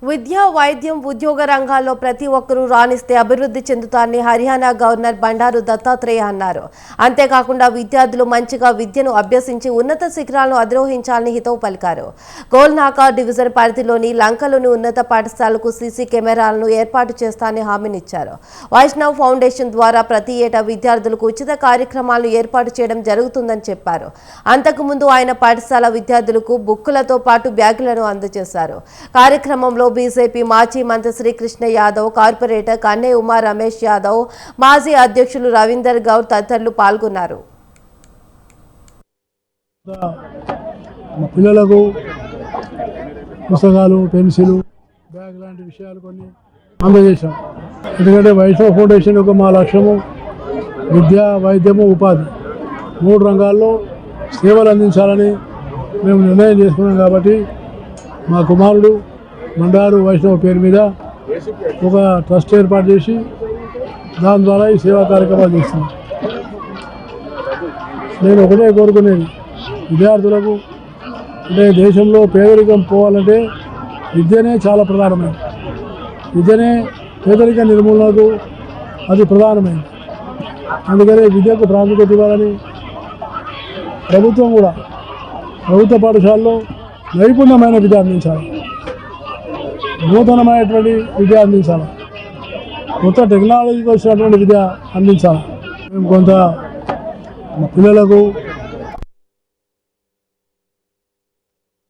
విద్య, వైద్యం, ఉద్యోగ రంగాల్లో ప్రతి ఒక్కరూ రాణిస్తే అభివృద్ధి చెందుతారని హర్యానా గవర్నర్ బండారు దత్తాత్రేయ అన్నారు. అంతేకాకుండా విద్యార్థులు మంచిగా విద్యను అభ్యసించి ఉన్నత శిఖరాలను అధిరోహించాలని హితవు పలికారు. గోల్నాకా డివిజన్ పరిధిలోని లంకలోని ఉన్నత పాఠశాలకు సీసీ కెమెరాలను ఏర్పాటు చేస్తానని హామీనిచ్చారు. వైష్ణవ్ ఫౌండేషన్ ద్వారా ప్రతి ఏటా విద్యార్థులకు ఉచిత కార్యక్రమాలను ఏర్పాటు చేయడం జరుగుతుందని చెప్పారు. అంతకుముందు ఆయన పాఠశాల విద్యార్థులకు బుక్కులతో పాటు బ్యాగులను అందజేశారు. కార్యక్రమంలో బీజేపీ మాజీ మంత్రి శ్రీకృష్ణ యాదవ్, కార్పొరేటర్ కన్నే ఉమా రమేష్ యాదవ్, మాజీ అధ్యక్షులు రవీందర్ గౌడ్ తదితరులు పాల్గొన్నారు. పిల్లలకు పుస్తకాలు, పెన్సిల్, బ్యాగ్ లాంటి విషయాలు కొన్ని అందజేశాం. ఎందుకంటే వైష్ణవ్ ఫౌండేషన్ యొక్క మా లక్ష్యము విద్య, వైద్యము, ఉపాధి 3 రంగాల్లో సేవలు అందించాలని మేము నిర్ణయం చేసుకున్నాం. కాబట్టి మా కుమారుడు బండారు వైష్ణవ్ పేరు మీద ఒక ట్రస్ట్ ఏర్పాటు చేసి దాని ద్వారా ఈ సేవా కార్యక్రమాలు చేస్తున్నాం. నేను ఒకటే కోరుకునేది విద్యార్థులకు, అంటే దేశంలో పేదరికం పోవాలంటే విద్యనే చాలా ప్రధానమైనది. విద్యనే పేదరిక నిర్మూలనకు అది ప్రధానమైనది. అందుకనే విద్యకు ప్రాముఖ్యత ఇవ్వాలని ప్రభుత్వం కూడా ప్రభుత్వ పాఠశాలలో నైపుణ్యమైన విద్య అందించాలి, నూతనమైనటువంటి విద్య అందించాలి, కొత్త టెక్నాలజీకి వచ్చినటువంటి విద్య అందించాలి. మేము కొంత పిల్లలకు